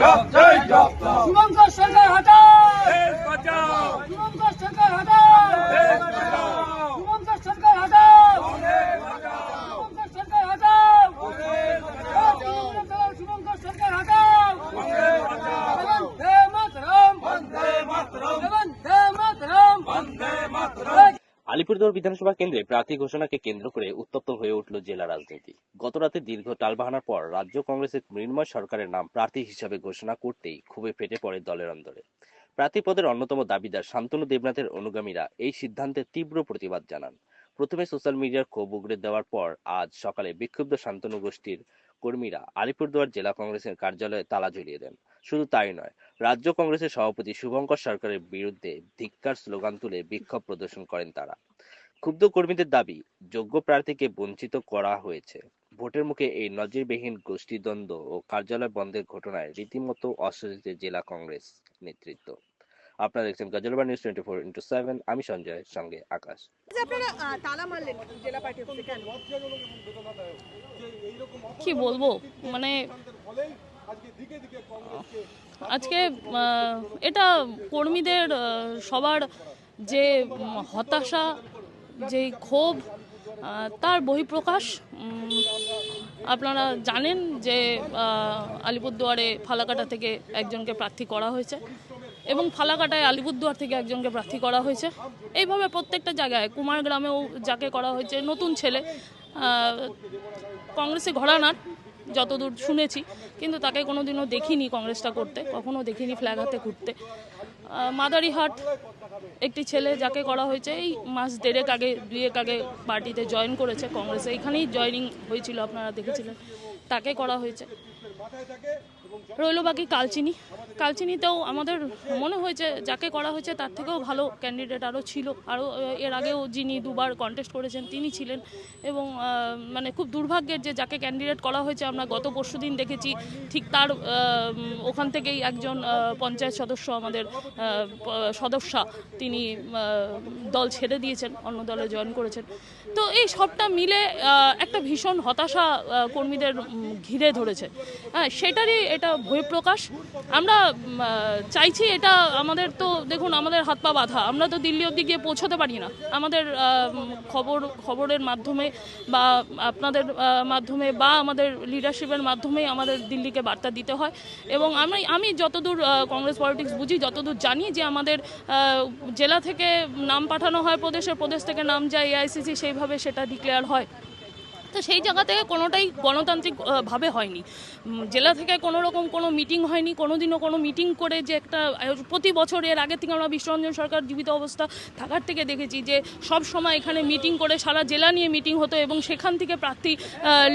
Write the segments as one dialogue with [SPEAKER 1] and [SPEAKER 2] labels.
[SPEAKER 1] শুভঙ্কর সরকার হটাও, শুভঙ্কর সরকার হটাও, শুভঙ্কর সরকার হটাও, শুভঙ্কর সরকার হটাও, শুভঙ্কর সরকার হটাও। বন্দে মাতরম, বন্দে মাতরম, বন্দে মাতরম, বন্দে মাতরম।
[SPEAKER 2] আলিপুরদুয়ার বিধানসভা কেন্দ্রে প্রার্থী ঘোষণাকে কেন্দ্র করে উত্তপ্ত হয়ে উঠল জেলা রাজনীতি। গতরাতে দীর্ঘ টালবাহানার পর রাজ্য কংগ্রেসের মৃন্ময় সরকারের নাম প্রার্থী হিসাবে ঘোষণা করতেই ক্ষোভে ফেটে পড়ে দলের অন্দরে। প্রার্থী পদের অন্যতম দাবিদার শান্তনু দেবনাথের অনুগামীরা এই সিদ্ধান্তের তীব্র প্রতিবাদ জানান। প্রথমে সোশ্যাল মিডিয়ার ক্ষোভ উগড়ে দেওয়ার পর আজ সকালে বিক্ষুব্ধ শান্তনু গোষ্ঠীর কর্মীরা আলিপুরদুয়ার জেলা কংগ্রেসের কার্যালয়ে তালা ঝুলিয়ে দেন। শুধু তাই নয়, রাজ্য কংগ্রেসের সভাপতি শুভঙ্কর সরকারের বিরুদ্ধে ধিক্কার স্লোগান তুলে বিক্ষোভ প্রদর্শন করেন তারা। ক্ষুব্ধ কর্মীদের দাবি, যোগ্য প্রার্থীকে বঞ্চিত করা হয়েছে। ভোটের মুখে এই নজিরবিহীন গোষ্ঠীদ্বন্দ্ব ও কার্যালয় বন্ধের ঘটনায় রীতিমতো অস্বস্তিতে জেলা কংগ্রেস নেতৃত্ব। আপনারা দেখছেন গজলবাড়ি নিউজ 24x7। আমি সঞ্জয়, সঙ্গে আকাশ।
[SPEAKER 3] আপনারা তালা মারলেন জেলা পার্টি অফিসে কেন?
[SPEAKER 4] কি বলবো, মানে আজকে এটা কর্মীদের সবার যে হতাশা, যে ক্ষোভ, তার বহিঃপ্রকাশ। আপনারা জানেন যে আলিপুরদুয়ারে ফালাকাটা থেকে একজনকে প্রার্থী করা হয়েছে এবং ফালাকাটায় আলিপুরদুয়ার থেকে একজনকে প্রার্থী করা হয়েছে। এইভাবে প্রত্যেকটা জায়গায়, কুমারগ্রামেও যাকে করা হয়েছে, নতুন ছেলে, কংগ্রেসে ঘরানার যতদূর শুনেছি, কিন্তু তাকে কোনোদিনও দেখিনি কংগ্রেসটা করতে, কখনো দেখিনি ফ্ল্যাগ হাতে ঘুরতে। মাদারিহাট একটি ছেলে যাকে করা হয়েছে, এই মাস দুয়েক আগে পার্টিতে জয়েন করেছে কংগ্রেসে, এইখানেই জয়েনিং হয়েছিল, আপনারা দেখেছিলেন, তাকে করা হয়েছে। রইল বাকি কালচিনিতেও আমাদের মনে হয়েছে যাকে করা হয়েছে তার থেকেও ভালো ক্যান্ডিডেট আরও ছিল, আরও এর আগেও যিনি দুবার কন্টেস্ট করেছেন তিনি ছিলেন। এবং মানে খুব দুর্ভাগ্যের যে যাকে ক্যান্ডিডেট করা হয়েছে, আমরা গত পরশুদিন দেখেছি ঠিক তার ওখান থেকেই একজন পঞ্চায়েত সদস্য, আমাদের সদস্যা, তিনি দল ছেড়ে দিয়েছেন, অন্য দলে জয়েন করেছেন। তো এই সবটা মিলে একটা ভীষণ হতাশা কর্মীদের ঘিরে ধরেছে। হ্যাঁ, সেটারই এটা বহিঃপ্রকাশ। আমরা চাইছি, এটা আমাদের তো দেখুন, আমাদের হাত পা বাঁধা, আমরা তো দিল্লি অবধি গিয়ে পৌঁছতে পারি না। আমাদের খবরের মাধ্যমে বা আপনাদের মাধ্যমে বা আমাদের লিডারশিপের মাধ্যমেই আমাদের দিল্লিকে বার্তা দিতে হয়। এবং আমি যতদূর কংগ্রেস পলিটিক্স বুঝি, যতদূর জানি, যে আমাদের জেলা থেকে নাম পাঠানো হয় প্রদেশ থেকে নাম যায় এআইসিসি, সেইভাবে সেটা ডিক্লেয়ার হয়। তো সেই জায়গা থেকে কোনোটাই গণতান্ত্রিকভাবে হয়নি। জেলা থেকে কোনো রকম কোনো মিটিং হয়নি, কোনোদিনও কোনো মিটিং করে যে একটা প্রতি বছর, এর আগে থেকে আমরা বিশ্বরঞ্জন সরকার জীবিত অবস্থা থাকার থেকে দেখেছি যে সব সময় এখানে মিটিং করে সারা জেলা নিয়ে মিটিং হতো এবং সেখান থেকে প্রার্থী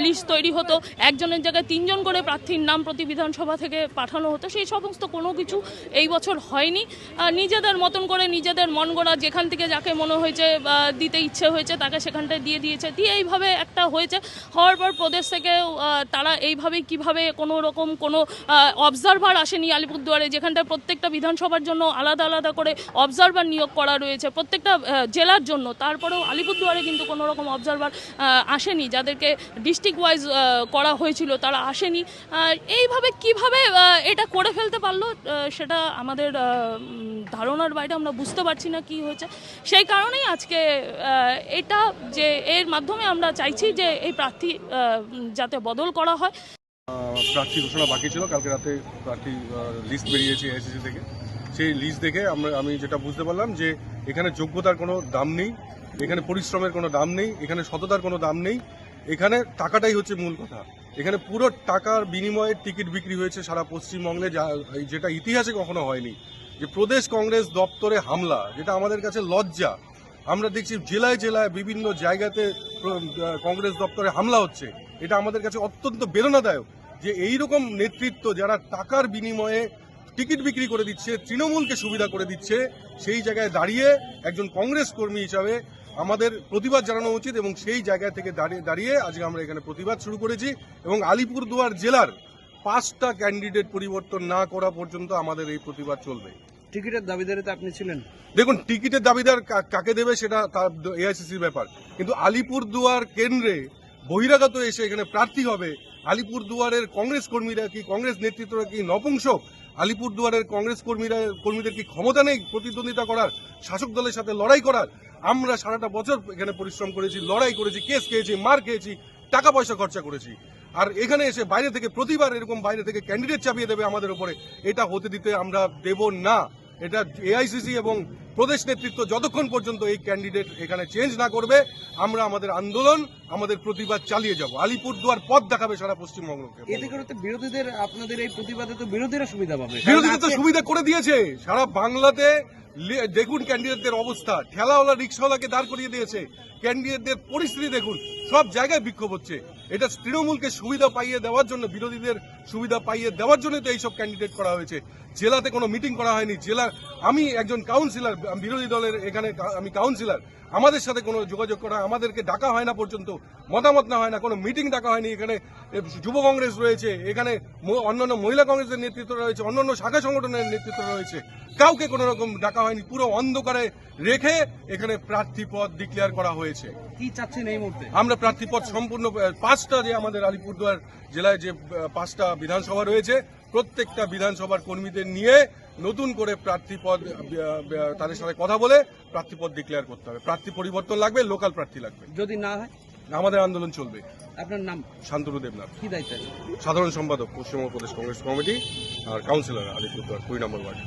[SPEAKER 4] লিস্ট তৈরি হতো, একজনের জায়গায় 3 জন করে প্রার্থীর নাম প্রতি বিধানসভা থেকে পাঠানো হতো। সেই সমস্ত কোনো কিছু এই বছর হয়নি। নিজেদের মতন করে, নিজেদের মন গড়া, যেখান থেকে যাকে মনে হয়েছে দিতে ইচ্ছে হয়েছে তাকে সেখানটায় দিয়ে দিয়েছে। এইভাবে একটা হওয়ার পর প্রদেশ থেকে তারা এইভাবে কিভাবে কোনো রকম কোনো অবজারভার আসেনি আলিপুরদুয়ারে, যেখানটায় প্রত্যেকটা বিধানসভার জন্য আলাদা আলাদা করে অবজারভার নিয়োগ করা রয়েছে প্রত্যেকটা জেলার জন্য। তারপরেও আলিপুরদুয়ারে কিন্তু কোনো রকম অবজারভার আসেনি, যাদেরকে ডিস্ট্রিক্ট ওয়াইজ করা হয়েছিল তারা আসেনি। এইভাবে কিভাবে এটা করে ফেলতে পারলো সেটা আমাদের ধারণার বাইরে, আমরা বুঝতে পারছি না কি হয়েছে। সেই কারণেই আজকে এটা, যে এর মাধ্যমে আমরা চাইছি যে এই প্রার্থী যাতে বদল করা হয়।
[SPEAKER 5] প্রার্থী ঘোষণা বাকি ছিল, কালকে রাতে প্রার্থী লিস্ট বেরিয়েছে এআইসিসি থেকে। সেই লিস্ট দেখে আমি যেটা বুঝতে পারলাম যে এখানে যোগ্যতার কোনো দাম নেই, এখানে পরিশ্রমের কোনো দাম নেই, এখানে সততার কোনো দাম নেই, এখানে টাকাটাই হচ্ছে মূল কথা। এখানে পুরো টাকার বিনিময়ে টিকিট বিক্রি হয়েছে সারা পশ্চিমবঙ্গে, যেটা ইতিহাসে কখনো হয়নি। যে প্রদেশ কংগ্রেস দপ্তরে হামলা, যেটা আমাদের কাছে লজ্জা। আমরা দেখছি জেলায় জেলায় বিভিন্ন জায়গাতে কংগ্রেস দপ্তরে হামলা হচ্ছে, এটা আমাদের কাছে অত্যন্ত বেদনাদায়ক। যে এইরকম নেতৃত্ব যারা টাকার বিনিময়ে টিকিট বিক্রি করে দিচ্ছে, তৃণমূলকে সুবিধা করে দিচ্ছে, সেই জায়গায় দাঁড়িয়ে একজন কংগ্রেস কর্মী হিসাবে আমাদের প্রতিবাদ জানানো উচিত। এবং সেই জায়গা থেকে দাঁড়িয়ে আজকে আমরা এখানে প্রতিবাদ শুরু করেছি। এবং আলিপুরদুয়ার জেলার 5টা ক্যান্ডিডেট পরিবর্তন না করা পর্যন্ত আমাদের এই প্রতিবাদ চলবে।
[SPEAKER 6] টিকিটের দাবিদারিতে আপনি ছিলেন?
[SPEAKER 5] দেখুন, টিকিটের দাবিদার কাকে দেবে সেটা তার এআইসিসির ব্যাপার, কিন্তু আলিপুরদুয়ার কেন্দ্রে বহিরাগত এসে এখানে প্রার্থী হবে, আলিপুরদুয়ারের কংগ্রেস কর্মীরা কি, কংগ্রেস নেতৃত্বরা কি নপুংসক? আলিপুরদুয়ারের কংগ্রেস কর্মীদের কি ক্ষমতা নেই প্রতিদ্বন্দ্বিতা করার, শাসক দলের সাথে লড়াই করার? আমরা সারাটা বছর এখানে পরিশ্রম করেছি, লড়াই করেছি, কেস খেয়েছি, মার খেয়েছি, টাকা পয়সা খরচা করেছি। আর এখানে এসে বাইরে থেকে প্রতিবার এরকম বাইরে থেকে ক্যান্ডিডেট চাপিয়ে দেবে আমাদের উপরে, এটা হতে দিতে আমরা দেব না। এটা এআইসিসি এবং প্রদেশ নেতৃত্ব যতক্ষণ পর্যন্ত এই ক্যান্ডিডেট এখানে চেঞ্জ না করবে, আমরা আমাদের আন্দোলন, আমাদের প্রতিবাদ চালিয়ে যাব। আলিপুরদুয়ার পথ দেখাবে সারা পশ্চিমবঙ্গকে।
[SPEAKER 6] এতে করে তো বিরোধীদের, আপনাদের এই প্রতিবাদে তো বিরোধীরা সুবিধা পাবে।
[SPEAKER 5] বিরোধীদের তো সুবিধা করে দিয়েছে সারা বাংলাতে। দেখুন ক্যান্ডিডেটদের অবস্থা, ঠেলাওয়ালা রিক্সাওয়ালাকে দাঁড় করিয়ে দিয়েছে। ক্যান্ডিডেটদের পরিস্থিতি দেখুন, সব জায়গায় বিক্ষোভ হচ্ছে। এটা তৃণমূলকে সুবিধা পাইয়ে দেওয়ার জন্য, বিরোধীদের সুবিধা পাইয়ে দেওয়ার জন্য তো এইসব ক্যান্ডিডেট করা হয়েছে। জেলাতে কোনো মিটিং করা হয়নি। জেলার আমি একজন কাউন্সিলর, বিরোধী দলের এখানে আমি কাউন্সিলর, আমাদের সাথে কোনো যোগাযোগ করা, আমাদেরকে ডাকা হয় না পর্যন্ত, মতামত না হয় না, কোনো মিটিং ডাকা হয়নি। এখানে যুব কংগ্রেস রয়েছে, এখানে অন্যান্য মহিলা কংগ্রেসের নেতৃত্ব রয়েছে, অন্যান্য শাখা সংগঠনের নেতৃত্ব রয়েছে, কাউকে কোনো রকম ডাকা হয়নি। পুরো অন্ধকারে রেখে এখানে প্রার্থী পদ ডিক্লেয়ার করা হয়েছে।
[SPEAKER 6] কি চাচ্ছেন এই মুহূর্তে?
[SPEAKER 5] আমরা প্রার্থী পদ সম্পূর্ণ 5টা যে আমাদের আলিপুরদুয়ার জেলায় যে 5টা বিধানসভা রয়েছে, প্রত্যেকটা বিধানসভার কর্মীদের নিয়ে নতুন করে প্রার্থী পদ, তাদের সাথে কথা বলে প্রার্থী পদ ডিক্লেয়ার করতে হবে। প্রার্থী পরিবর্তন লাগবে, লোকাল প্রার্থী লাগবে।
[SPEAKER 6] যদি না হয়
[SPEAKER 5] আমাদের আন্দোলন চলবে।
[SPEAKER 6] আপনার নাম?
[SPEAKER 5] শান্তনু দেবনাথ,
[SPEAKER 6] কি দায়িত্ব আছে?
[SPEAKER 5] সাধারণ সম্পাদক, পশ্চিমবঙ্গ প্রদেশ কংগ্রেস কমিটি, আর কাউন্সিলর আলিপুরদুয়ার 2 নম্বর ওয়ার্ড।